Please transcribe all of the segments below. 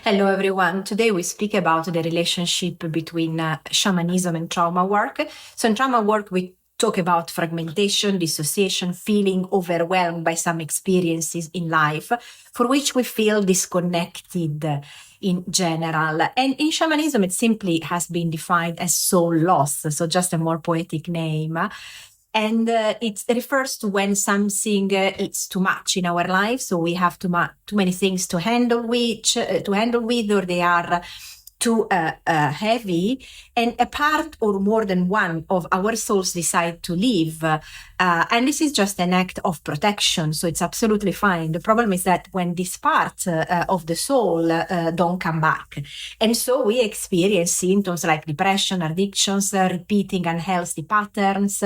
Hello, everyone. Today we speak about the relationship between shamanism and trauma work. So in trauma work, we talk about fragmentation, dissociation, feeling overwhelmed by some experiences in life for which we feel disconnected in general. And in shamanism, it simply has been defined as soul loss. So just a more poetic name. And it refers to when something is too much in our life, so we have too many things to handle with, or they are too heavy, and a part or more than one of our souls decide to leave. And this is just an act of protection, so it's absolutely fine. The problem is that when this part of the soul don't come back, and so we experience symptoms like depression, addictions, repeating unhealthy patterns,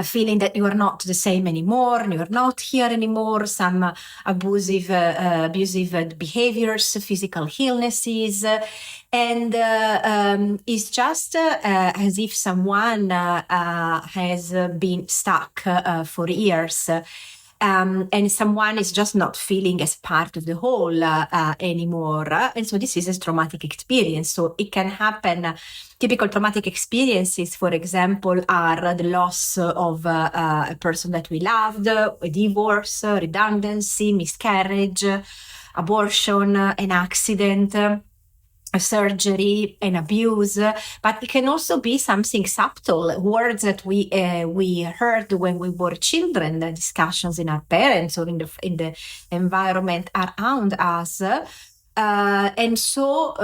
feeling that you are not the same anymore, you're not here anymore, some abusive behaviors, physical illnesses, and it's just as if someone has been stuck for years. And someone is just not feeling as part of the whole anymore. And so this is a traumatic experience. So it can happen. Typical traumatic experiences, for example, are the loss of a person that we loved, a divorce, redundancy, miscarriage, abortion, an accident, a surgery, an abuse, but it can also be something subtle, words that we heard when we were children, discussions in our parents or in the environment around us, and so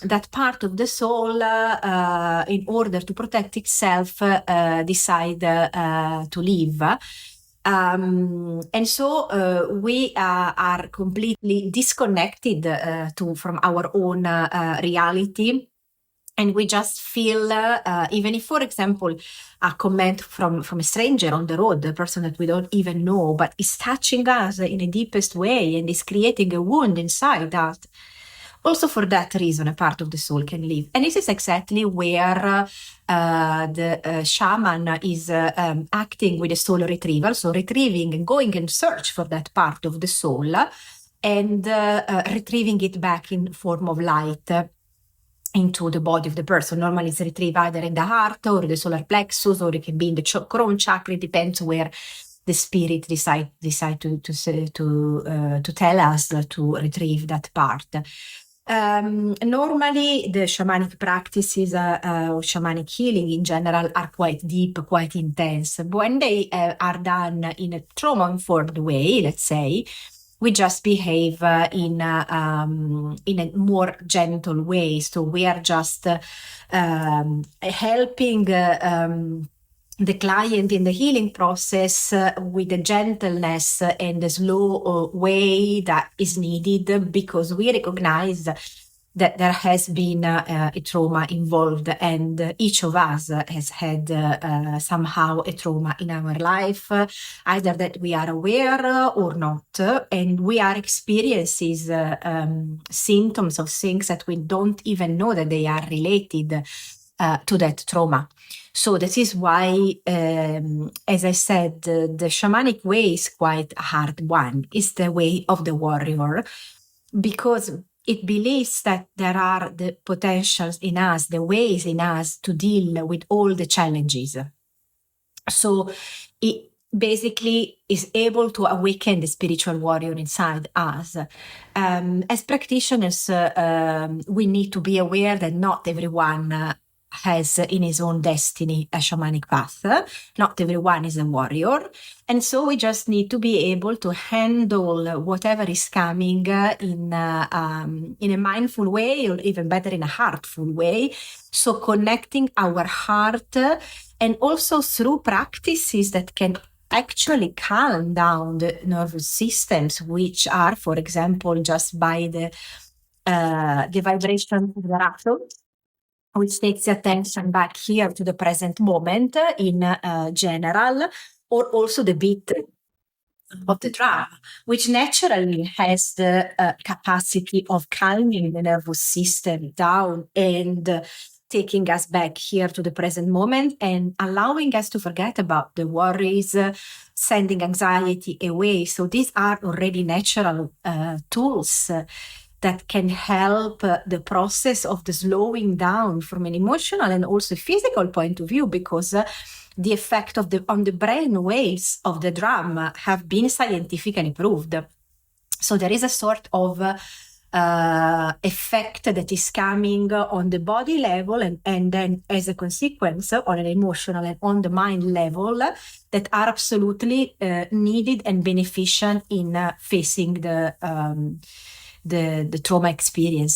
that part of the soul, in order to protect itself, decide to leave. And so we are completely disconnected from our own reality. And we just feel, even if, for example, a comment from a stranger on the road, a person that we don't even know, but is touching us in the deepest way and is creating a wound inside us. Also, for that reason, a part of the soul can leave. And this is exactly where the shaman is acting with the soul retrieval. So retrieving and going in search for that part of the soul and retrieving it back in form of light into the body of the person. Normally it's retrieved either in the heart or the solar plexus, or it can be in the crown chakra. It depends where the spirit decide to tell us to retrieve that part. Normally, the shamanic practices or shamanic healing in general are quite deep, quite intense. But when they are done in a trauma-informed way, let's say, we just behave in a more gentle way. So we are just helping the client in the healing process with the gentleness and the slow way that is needed, because we recognize that there has been a trauma involved, and each of us has had somehow a trauma in our life, either that we are aware or not, and we are experiencing symptoms of things that we don't even know that they are related to that trauma. So this is why, as I said, the shamanic way is quite a hard one. It's the way of the warrior, because it believes that there are the potentials in us, the ways in us to deal with all the challenges. So it basically is able to awaken the spiritual warrior inside us. As practitioners, we need to be aware that not everyone has in his own destiny a shamanic path. Not everyone is a warrior. And so we just need to be able to handle whatever is coming in a mindful way, or even better, in a heartful way. So connecting our heart, and also through practices that can actually calm down the nervous systems, which are, for example, just by the vibration of the rattle, which takes the attention back here to the present moment in general, or also the beat of the drum, which naturally has the capacity of calming the nervous system down and taking us back here to the present moment and allowing us to forget about the worries, sending anxiety away. So these are already natural tools that can help the process of the slowing down from an emotional and also physical point of view, because the effect on the brain waves of the drum have been scientifically proved. So there is a sort of effect that is coming on the body level and then as a consequence on an emotional and on the mind level that are absolutely needed and beneficial in facing the trauma experience.